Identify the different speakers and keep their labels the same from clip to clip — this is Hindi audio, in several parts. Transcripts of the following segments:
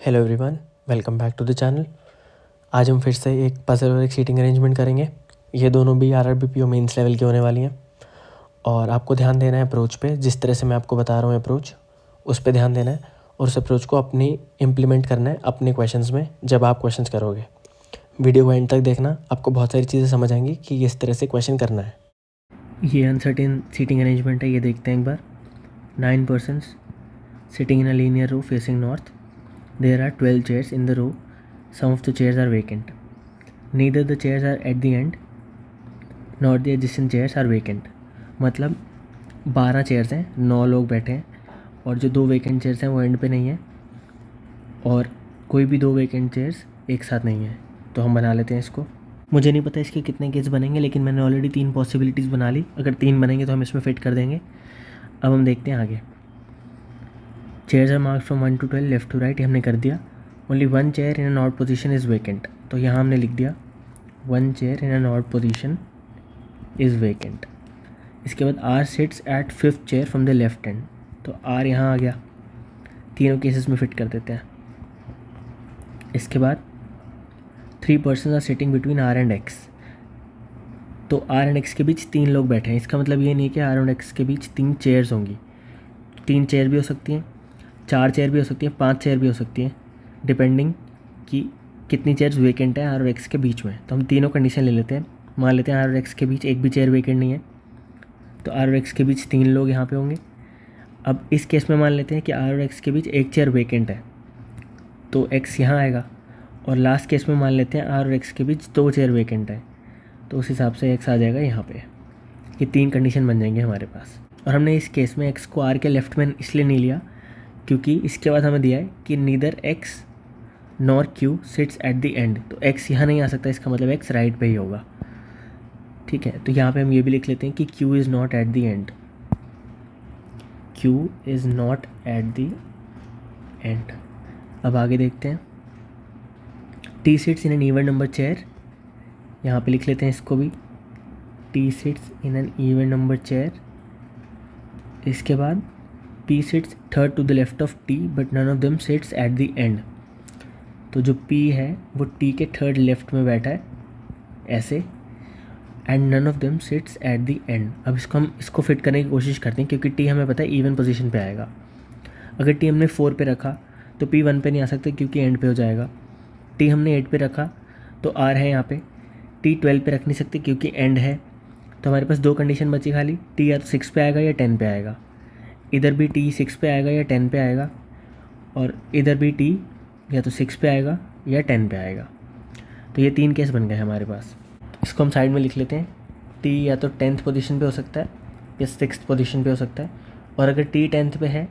Speaker 1: Hello everyone, welcome back to the channel. आज हम फिर से एक पजल और एक सीटिंग अरेंजमेंट करेंगे। ये दोनों भी आरआरबीपीओ मेंस लेवल की होने वाली हैं और आपको ध्यान देना है अप्रोच पे। जिस तरह से मैं आपको बता रहा हूँ अप्रोच, उस पे ध्यान देना है और उस अप्रोच को अपनी इम्प्लीमेंट करना है अपने क्वेश्चंस में। जब आप क्वेश्चंस करोगे, वीडियो को एंड तक देखना, आपको बहुत सारी चीज़ें समझ आएंगी कि किस तरह से क्वेश्चन करना है। ये अनसर्टेन सीटिंग अरेंजमेंट है, ये देखते हैं एक बार। 9 persons sitting in a linear row facing north. There are 12 chairs in the row. Some of the chairs are vacant. Neither the chairs are at the end nor the adjacent chairs are vacant. मतलब 12 चेयर्स हैं, 9 लोग बैठे हैं और जो 2 वेकेंट चेयर्स हैं वो एंड पे नहीं है और कोई भी 2 वेकेंट चेयर्स एक साथ नहीं है। तो हम बना लेते हैं इसको। मुझे नहीं पता इसके कितने केस बनेंगे, लेकिन मैंने ऑलरेडी 3 पॉसिबिलिटीज़ बना ली। अगर 3 बनेंगे तो हम इसमें फिट कर देंगे। अब हम देखते हैं आगे। Chairs are marked from 1 to 12 left to right, हमने कर दिया। Only 1 chair in an odd position is vacant, तो यहाँ हमने लिख दिया 1 chair in an odd position is vacant. इसके बाद R sits at 5th chair from the left end, तो आर यहाँ आ गया। तीनों केसेस में फिट कर देते हैं। इसके बाद 3 persons are sitting between R and X, तो आर एंड एक्स के बीच 3 लोग बैठे हैं। इसका मतलब ये नहीं कि आर एंड एक्स के बीच 3 चेयर्स होंगी। 3 चेयर भी हो सकती हैं, 4 चेयर भी हो सकती हैं, 5 चेयर भी हो सकती हैं, डिपेंडिंग कि कितनी चेयर्स वेकेंट है आर और एक्स के बीच में। तो हम तीनों कंडीशन ले लेते हैं। मान लेते हैं आर और एक्स के बीच एक भी चेयर वेकेंट नहीं है, तो आर और एक्स के बीच 3 लोग यहाँ पे होंगे। अब इस केस में मान लेते हैं कि आर और एक्स के बीच एक चेयर वेकेंट है, तो एक्स यहाँ आएगा। और लास्ट केस में मान लेते हैं आर और एक्स के बीच 2 चेयर वेकेंट है, तो उस हिसाब से एक्स आ जाएगा यहाँ पे। ये 3 कंडीशन बन जाएंगे हमारे पास। और हमने इस केस में एक्स को आर के लेफ्ट में इसलिए नहीं लिया क्योंकि इसके बाद हमें दिया है कि neither x nor Q seats at the and, तो एक्स यहाँ नहीं आ सकता। इसका मतलब एक्स राइट पे ही होगा। ठीक है, तो यहाँ पे हम ये भी लिख लेते हैं कि Q is not at the and. Q is not at the end. अब आगे देखते हैं। T sits in an even number chair, यहाँ पे लिख लेते हैं इसको भी, T sits in an even number chair. इसके बाद P sits third to the left of T but none of them sits at the end, तो जो P है वो T के थर्ड लेफ्ट में बैठा है ऐसे, and none of them sits at the end. अब इसको फिट करने की कोशिश करते हैं क्योंकि T हमें पता है इवन पोजीशन पे आएगा। अगर T हमने 4 पे रखा तो P 1 पे नहीं आ सकता क्योंकि एंड पे हो जाएगा। T हमने 8 पे रखा तो R है यहाँ पे। T 12 पे रख नहीं सकते क्योंकि एंड है। तो हमारे पास 2 कंडीशन बची खाली, T या तो 6 पे आएगा या 10 पे आएगा। इधर भी T 6 पे आएगा या 10 पे आएगा, और इधर भी T या तो 6 पे आएगा या 10 पे आएगा। तो ये 3 केस बन गए हमारे पास। इसको हम साइड में लिख लेते हैं। T या तो 10th पोजीशन पे हो सकता है या 6th पोजीशन पे हो सकता है, और अगर T 10th पे है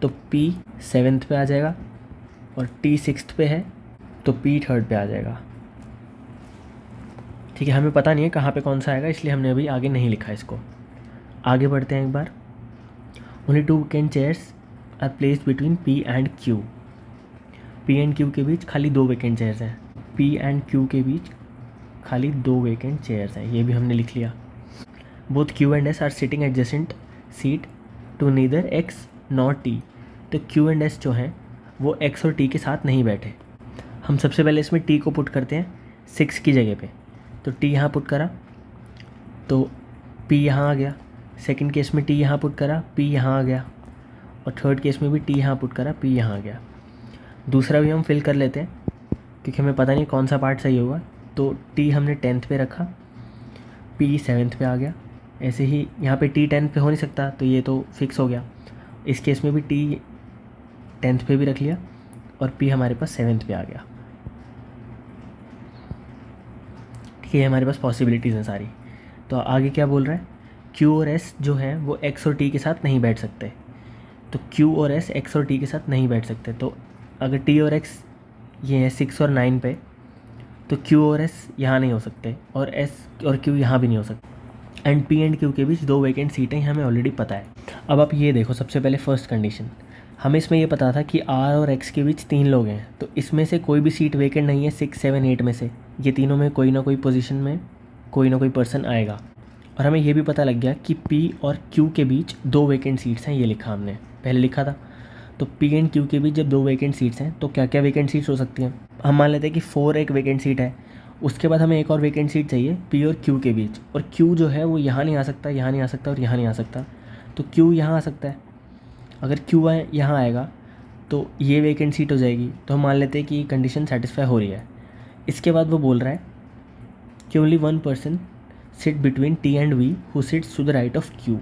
Speaker 1: तो P 7th पे आ जाएगा, और T 6th पे है तो P 3rd पे आ जाएगा। ठीक है, हमें पता नहीं है कहाँ पे कौन सा आएगा, इसलिए हमने अभी आगे नहीं लिखा इसको। आगे बढ़ते हैं एक बार। Only 2 vacant chairs are placed between P and Q. P and Q के बीच खाली 2 vacant chairs हैं। P and Q के बीच खाली 2 vacant chairs हैं, ये भी हमने लिख लिया। Both Q and S are sitting adjacent seat to neither X nor T. तो Q and S जो हैं वो X और T के साथ नहीं बैठे। हम सबसे पहले इसमें T को पुट करते हैं 6 की जगह पे, तो T यहाँ पुट करा तो P यहाँ आ गया। सेकंड केस में T यहाँ पुट करा, P यहाँ आ गया, और थर्ड केस में भी T यहाँ पुट करा, P यहाँ आ गया। दूसरा भी हम फिल कर लेते हैं क्योंकि हमें पता नहीं कौन सा पार्ट सही होगा। तो T हमने 10th पे रखा, P 7th पे आ गया। ऐसे ही यहाँ पे T 10th पे हो नहीं सकता, तो ये तो फिक्स हो गया। इस केस में भी T 10th पे भी रख लिया और P हमारे पास 7th पे आ गया। ठीक है, हमारे पास पॉसिबिलिटीज़ हैं सारी। तो आगे क्या बोल रहा है, Q और S जो हैं वो X और T के साथ नहीं बैठ सकते। तो Q और S X और T के साथ नहीं बैठ सकते। तो अगर T और X ये है 6 और 9 पे, तो Q और S यहाँ नहीं हो सकते, और S और Q यहाँ भी नहीं हो सकते। एंड P एंड Q के बीच 2 वेकेंट सीटें हमें ऑलरेडी पता है। अब आप ये देखो, सबसे पहले फर्स्ट कंडीशन, हमें इसमें ये पता था कि R और X के बीच 3 लोग हैं, तो इसमें से कोई भी सीट वेकेंट नहीं है 6, 7, 8 में से। ये तीनों में कोई ना कोई पोजीशन में कोई ना कोई पर्सन आएगा। और हमें ये भी पता लग गया कि P और Q के बीच 2 वेकेंट सीट्स हैं, ये लिखा हमने, पहले लिखा था। तो पी एंड क्यू के बीच जब दो वैकेंट सीट्स हैं तो क्या क्या वैकेंट सीट्स हो सकती हैं। हम मान लेते हैं कि 4 एक वैकेंट सीट है, उसके बाद हमें एक और वैकेंट सीट चाहिए पी और क्यू के बीच, और क्यू जो है वो यहाँ नहीं आ सकता, यहाँ नहीं आ सकता और यहाँ नहीं आ सकता। तो क्यू यहाँ आ सकता है। अगर क्यू यहाँ आएगा तो ये वैकेंट सीट हो जाएगी। तो हम मान लेते हैं कि कंडीशन सेटिस्फाई हो रही है। इसके बाद वो बोल रहा है कि only 1 person sit between T and V who sits to the right of Q.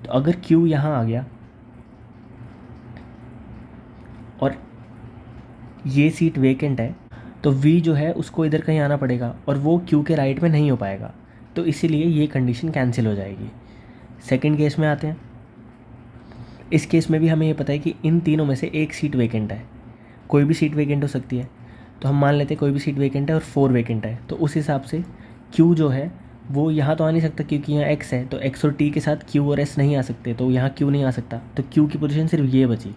Speaker 1: तो अगर क्यू यहाँ आ गया और ये सीट वेकेंट है तो वी जो है उसको इधर कहीं आना पड़ेगा और वो क्यू के राइट में नहीं हो पाएगा, तो इसीलिए ये कंडीशन कैंसिल हो जाएगी। सेकंड केस में आते हैं। इस केस में भी हमें ये पता है कि इन तीनों में से एक सीट वेकेंट है, कोई भी सीट वेकेंट हो सकती है। तो हम मान लेते हैं कोई भी सीट वेकेंट है और 4 वेकेंट है, तो उस हिसाब से क्यू जो है वो यहाँ तो आ नहीं सकता क्योंकि यहाँ एक्स है, तो एक्स और टी के साथ क्यू और एस नहीं आ सकते, तो यहाँ क्यू नहीं आ सकता, तो क्यू की पोजीशन सिर्फ ये बची।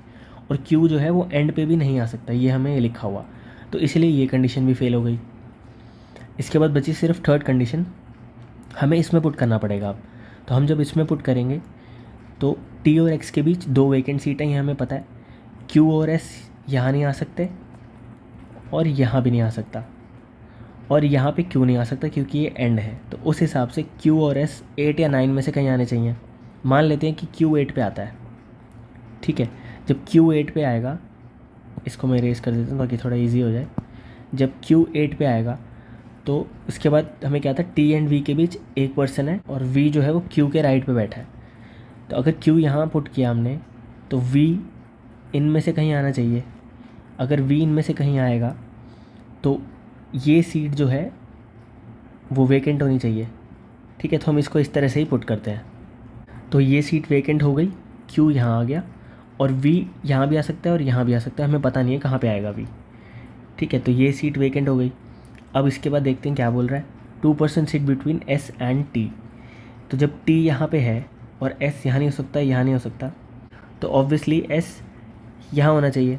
Speaker 1: और क्यू जो है वो एंड पे भी नहीं आ सकता, ये हमें लिखा हुआ, तो इसलिए ये कंडीशन भी फेल हो गई। इसके बाद बची सिर्फ थर्ड कंडीशन, हमें इसमें पुट करना पड़ेगा अब। तो हम जब इसमें पुट करेंगे तो टी और एक्स के बीच दो वेकेंट सीटें हैं, हमें पता है। क्यू और एस यहाँ नहीं आ सकते और यहाँ भी नहीं आ सकता, और यहाँ पे क्यू नहीं आ सकता क्योंकि ये एंड है। तो उस हिसाब से क्यू और एस 8 या 9 में से कहीं आने चाहिए। मान लेते हैं कि क्यू 8 पे आता है, ठीक है। जब क्यू 8 पे आएगा, इसको मैं इरेज कर देता हूँ ताकि थोड़ा इजी हो जाए। जब क्यू 8 पे आएगा तो इसके बाद हमें क्या था, टी एंड वी के बीच एक पर्सन है और वी जो है वो क्यू के राइट पे बैठा है। तो अगर क्यू यहाँ पुट किया हमने तो वी इनमें से कहीं आना चाहिए। अगर वी इनमें से कहीं आएगा तो ये सीट जो है वो वेकेंट होनी चाहिए, ठीक है। तो हम इसको इस तरह से ही पुट करते हैं। तो ये सीट वेकेंट हो गई, क्यू यहाँ आ गया और वी यहाँ भी आ सकता है और यहाँ भी आ सकता है, हमें पता नहीं है कहाँ पे आएगा वी, ठीक है। तो ये सीट वेकेंट हो गई। अब इसके बाद देखते हैं क्या बोल रहा है। 2 person seat between S and T. तो जब टी यहाँ पे है और एस यहाँ नहीं हो सकता, यहाँ नहीं हो सकता, तो ऑब्वियसली एस यहाँ होना चाहिए।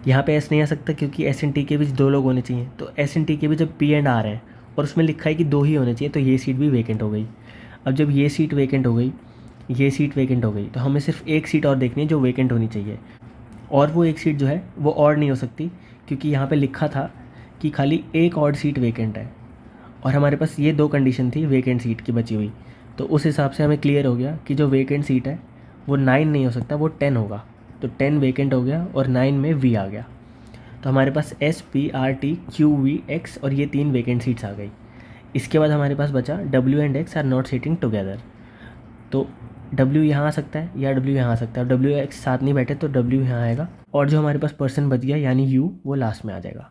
Speaker 1: यहाँ पे एस नहीं आ सकता क्योंकि एस एंड टी के बीच दो लोग होने चाहिए। तो एस एंड टी के बीच जब पी एंड आर है और उसमें लिखा है कि 2 ही होने चाहिए, तो ये सीट भी वेकेंट हो गई। अब जब ये सीट वेकेंट हो गई, ये सीट वेकेंट हो गई, तो हमें सिर्फ एक सीट और देखनी है जो वेकेंट होनी चाहिए, और वो एक सीट जो है वो और नहीं हो सकती क्योंकि यहाँ पे लिखा था कि खाली एक और सीट वेकेंट है और हमारे पास ये 2 कंडीशन थी वेकेंट सीट की बची हुई। तो उस हिसाब से हमें क्लियर हो गया कि जो वेकेंट सीट है वो 9 नहीं हो सकता, वो 10 होगा। तो 10 वेकेंट हो गया और 9 में वी आ गया। तो हमारे पास S P R T Q V X और ये 3 वेकेंट सीट्स आ गई। इसके बाद हमारे पास बचा W and X are not sitting together. तो डब्ल्यू यहाँ आ सकता है या डब्ल्यू यहाँ आ सकता है, डब्ल्यू एक्स साथ नहीं बैठे तो डब्ल्यू यहाँ आएगा, और जो हमारे पास पर्सन बच गया यानी यू वो लास्ट में आ जाएगा।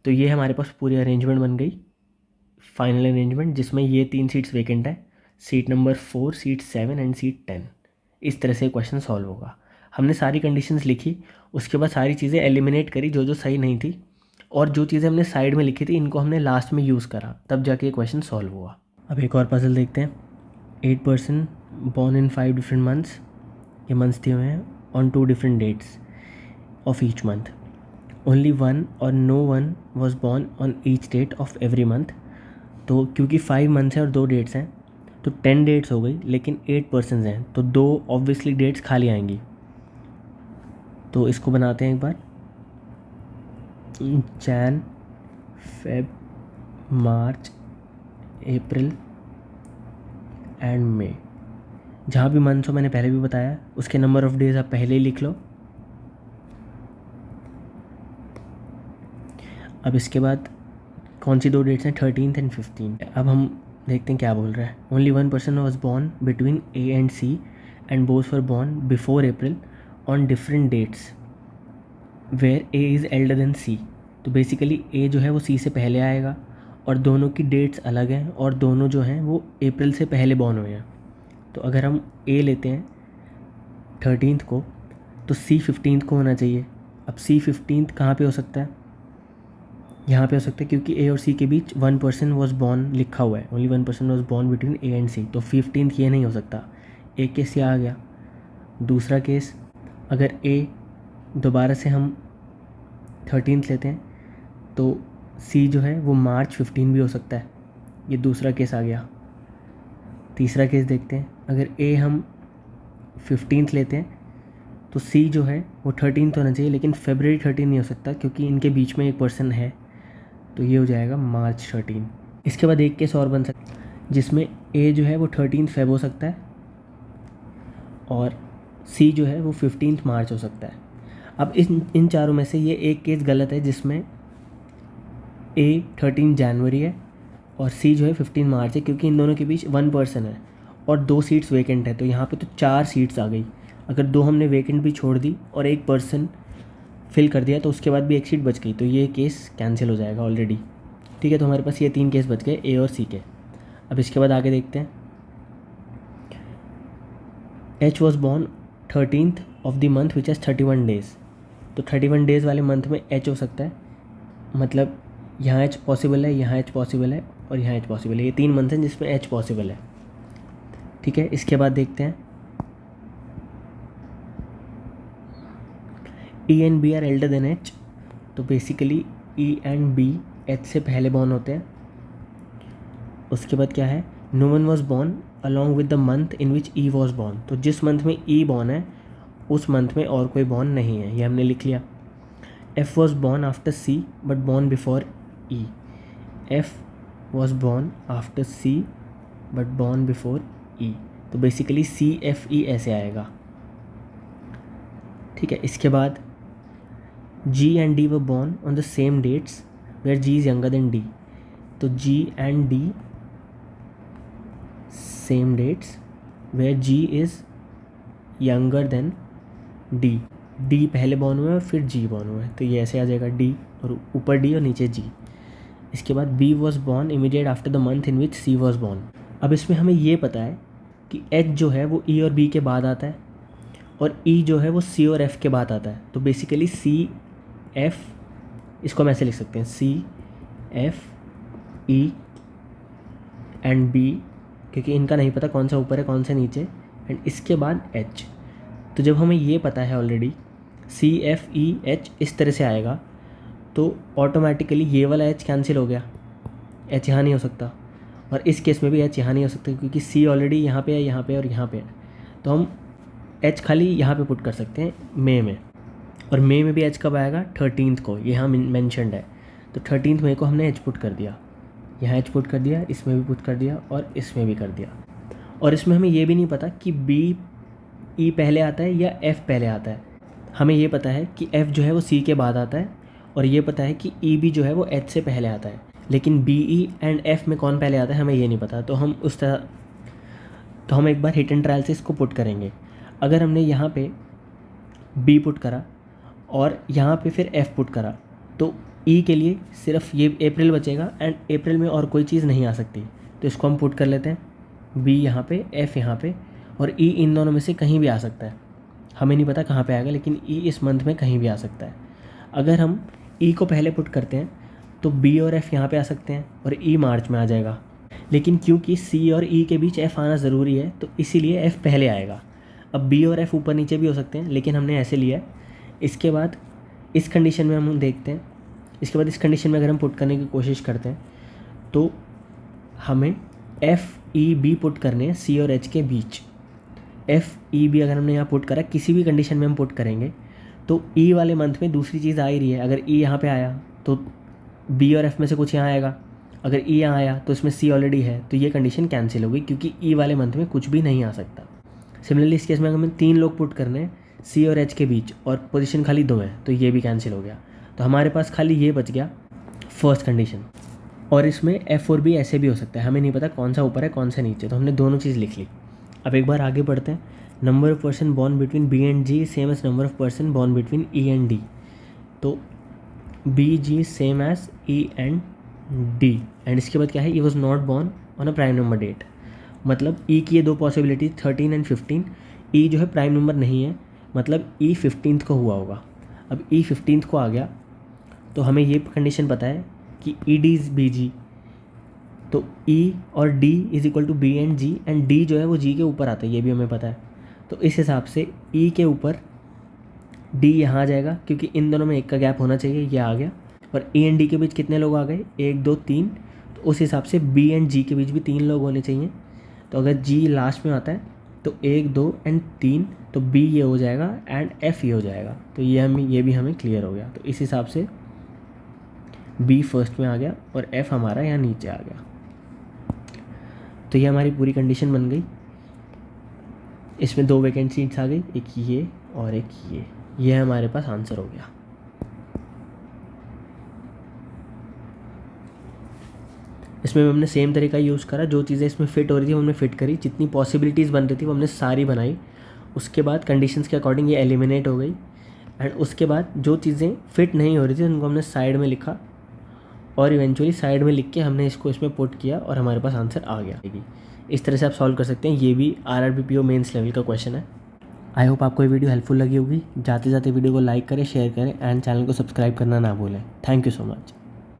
Speaker 1: तो ये हमारे पास पूरी अरेंजमेंट बन गई, फाइनल अरेंजमेंट, जिसमें ये 3 सीट्स वेकेंट है, seat number 4, seat 7 and seat 10। इस तरह से क्वेश्चन सॉल्व होगा। हमने सारी कंडीशंस लिखी, उसके बाद सारी चीज़ें एलिमिनेट करी जो जो सही नहीं थी, और जो चीज़ें हमने साइड में लिखी थी इनको हमने लास्ट में यूज़ करा, तब जाके ये क्वेश्चन सॉल्व हुआ। अब एक और पजल देखते हैं। 8 person born in 5 different months, ये मंथ्स दिए हुए हैं, on 2 different dates of each month. Only 1 or no 1 was born on each date of every month. तो क्योंकि 5 मंथ्स हैं और 2 डेट्स हैं तो 10 डेट्स हो गई, लेकिन 8 पर्सन्स हैं तो 2 ऑब्वियसली डेट्स खाली आएंगी। तो इसको बनाते हैं एक बार, Jan, Feb, March, April and May. जहाँ भी मंथ्स हो मैंने पहले भी बताया, उसके नंबर ऑफ़ डेज आप पहले ही लिख लो। अब इसके बाद कौन सी 2 डेट्स हैं, 13th एंड 15th। अब हम देखते हैं क्या बोल रहा है। Only 1 person was born between A and C and both were born before April on different dates where A is elder than C. तो बेसिकली ए जो है वो सी से पहले आएगा और दोनों की डेट्स अलग हैं और दोनों जो हैं वो अप्रैल से पहले बॉर्न हुए हैं। तो अगर हम ए लेते हैं 13th को तो सी 15th को होना चाहिए। अब सी 15th कहाँ पे हो सकता है, यहाँ पे हो सकता है क्योंकि ए और सी के बीच 1 पर्सन वॉज बॉर्न लिखा हुआ है, only 1 person was born between A and C. तो 15th ये नहीं हो सकता, एक केस ये आ गया। दूसरा केस, अगर ए दोबारा से हम 13th लेते हैं तो सी जो है वो मार्च 15 भी हो सकता है, ये दूसरा केस आ गया। तीसरा केस देखते हैं, अगर ए हम 15th लेते हैं तो सी जो है वो 13 होना चाहिए, लेकिन February 13 नहीं हो सकता क्योंकि इनके बीच में एक पर्सन है, तो ये हो जाएगा March 13। इसके बाद एक केस और बन सकता है जिसमें ए जो है वो 13 Feb हो सकता है और सी जो है वो 15 मार्च हो सकता है। अब इन चारों में से ये एक केस गलत है जिसमें ए 13 जनवरी है और सी जो है 15 मार्च है, क्योंकि इन दोनों के बीच 1 पर्सन है और 2 सीट्स वेकेंट है, तो यहाँ पे तो 4 सीट्स आ गई। अगर 2 हमने वेकेंट भी छोड़ दी और एक पर्सन फिल कर दिया तो उसके बाद भी एक सीट बच गई, तो ये केस कैंसिल हो जाएगा ऑलरेडी। ठीक है, तो हमारे पास ये 3 केस बच गए ए और सी के। अब इसके बाद आगे देखते हैं। H was born 13th of the month which has 31 days. तो 31 डेज़ वाले मंथ में एच हो सकता है, मतलब यहाँ एच पॉसिबल है, यहाँ एच पॉसिबल है और यहाँ एच पॉसिबल है। ये 3 मंथ हैं जिसमें एच पॉसिबल है। ठीक है, इसके बाद देखते हैं E and B are elder than H. तो basically E and B H से पहले बॉर्न होते हैं। उसके बाद क्या है, no one was born along with the month in which E was born. तो जिस मंथ में ई बॉर्न है उस मंथ में और कोई बॉर्न नहीं है, ये हमने लिख लिया। F was born after C but born before E. F was born after C but born before E. तो बेसिकली सी एफ ई ऐसे आएगा। ठीक है, इसके बाद G and D were born on the same dates where G is younger than D. तो G and D same dates where G is younger than D. D पहले बॉर्न हुए और फिर जी बॉर्न हुए, तो ये ऐसे आ जाएगा डी और ऊपर डी और नीचे जी। इसके बाद B was born immediate after the month in which C was born. अब इसमें हमें ये पता है कि एच जो है वो ई और बी के बाद आता है और ई जो है वो सी और एफ़ के बाद आता है। तो बेसिकली सी एफ़, इसको हम ऐसे लिख सकते हैं, C F E and B, क्योंकि इनका नहीं पता कौन सा ऊपर है कौन सा नीचे, एंड इसके बाद एच। तो जब हमें ये पता है already C F E H इस तरह से आएगा, तो ऑटोमेटिकली ये वाला एच कैंसिल हो गया, एच यहाँ नहीं हो सकता, और इस केस में भी एच यहाँ नहीं हो सकता क्योंकि सी ऑलरेडी यहाँ पे है, यहाँ पे और यहाँ पे है। तो हम एच खाली यहाँ पे पुट कर सकते हैं मई में, और मई में भी एच कब आएगा, 13th को, ये यहाँ मैंशनड है। तो 13th मई को हमने एच पुट कर दिया, यहाँ एच पुट कर दिया, इसमें भी पुट कर दिया और इसमें भी कर दिया। और इसमें हमें ये भी नहीं पता कि बी ई पहले आता है या एफ़ पहले आता है। हमें ये पता है कि एफ़ जो है वो सी के बाद आता है, और ये पता है कि ई बी जो है वो एच से पहले आता है, लेकिन बी ई एंड एफ़ में कौन पहले आता है हमें ये नहीं पता। तो हम उस तरह, तो हम एक बार हिट एंड ट्रायल से इसको पुट करेंगे। अगर हमने यहाँ पे बी पुट करा और यहाँ पे फिर एफ़ पुट करा, तो ई के लिए सिर्फ ये अप्रैल बचेगा, एंड अप्रैल में और कोई चीज़ नहीं आ सकती। तो इसको हम पुट कर लेते हैं, बी यहाँ पे, एफ़ यहाँ पे, और ई इन दोनों में से कहीं भी आ सकता है। हमें नहीं पता कहाँ पे आएगा, लेकिन ई इस मंथ में कहीं भी आ सकता है। अगर हम ई को पहले पुट करते हैं तो बी और एफ़ यहाँ पे आ सकते हैं और ई मार्च में आ जाएगा, लेकिन क्योंकि सी और ई के बीच एफ़ आना ज़रूरी है तो इसीलिए एफ़ पहले आएगा। अब बी और एफ़ ऊपर नीचे भी हो सकते हैं, लेकिन हमने ऐसे लिया है। इसके बाद इस कंडीशन में हम देखते हैं, इसके बाद इस कंडीशन में अगर हम पुट करने की कोशिश करते हैं तो हमें एफ़ ई बी पुट करने हैं सी और एच के बीच। एफ़ ई बी अगर हमने यहाँ पुट करा, किसी भी कंडीशन में हम पुट करेंगे तो ई वाले मंथ में दूसरी चीज़ आ ही रही है। अगर ई यहाँ पे आया तो बी और एफ़ में से कुछ यहाँ आएगा, अगर ई यहाँ आया तो इसमें सी ऑलरेडी है, तो ये कंडीशन कैंसिल हो गई क्योंकि ई वाले मंथ में कुछ भी नहीं आ सकता। सिमिलरली इस केस में हमें 3 लोग पुट करने हैं सी और एच के बीच और पोजीशन खाली 2 है, तो ये भी कैंसिल हो गया। तो हमारे पास खाली ये बच गया फर्स्ट कंडीशन। और इसमें एफ़ और बी ऐसे भी हो सकता है, हमें नहीं पता कौन सा ऊपर है कौन सा नीचे, तो हमने दोनों चीज़ लिख ली। अब एक बार आगे बढ़ते हैं। Number of person born between B and G same as number of person born between E and D. तो B G same as E and D, and इसके बाद क्या है, E was not born on a prime number date. मतलब ई की ये 2 पॉसिबिलिटी 13 एंड 15। ई जो है प्राइम नंबर नहीं है, मतलब ई 15th को हुआ होगा। अब ई 15th को आ गया तो हमें ये कंडीशन पता है कि E D is B G, तो ई और D is equal to B and G, and D जो है वो जी के ऊपर आता है, ये भी हमें पता है। तो इस हिसाब से ई के ऊपर डी यहाँ आ जाएगा क्योंकि इन दोनों में एक का गैप होना चाहिए, ये आ गया। और ई एंड डी के बीच कितने लोग आ गए, 1 2 3, तो उस हिसाब से बी एंड जी के बीच भी 3 लोग होने चाहिए। तो अगर जी लास्ट में आता है तो 1, 2 एंड 3, तो बी ये हो जाएगा एंड एफ ये हो जाएगा। तो ये भी हमें क्लियर हो गया। तो इस हिसाब से बी फर्स्ट में आ गया और एफ हमारा यहाँ नीचे आ गया। तो ये हमारी पूरी कंडीशन बन गई। इसमें 2 वैकेंट सीट्स आ गई, एक ये और एक ये हमारे पास आंसर हो गया। इसमें हमने सेम तरीका यूज़ करा, जो चीज़ें इसमें फिट हो रही थी हमने फिट करी, जितनी पॉसिबिलिटीज़ बन रही थी वो हमने सारी बनाई। उसके बाद कंडीशंस के अकॉर्डिंग ये एलिमिनेट हो गई एंड उसके बाद जो चीज़ें फिट नहीं हो रही थी उनको हमने साइड में लिखा और इवेंचुअली साइड में लिख के हमने इसको इसमें पुट किया और हमारे पास आंसर आ गया। इस तरह से आप सॉल्व कर सकते हैं। ये भी RRBPO मेंस लेवल का क्वेश्चन है। आई होप आपको ये वीडियो हेल्पफुल लगी होगी। जाते जाते वीडियो को लाइक करें, शेयर करें एंड चैनल को सब्सक्राइब करना ना भूलें। Thank you so much.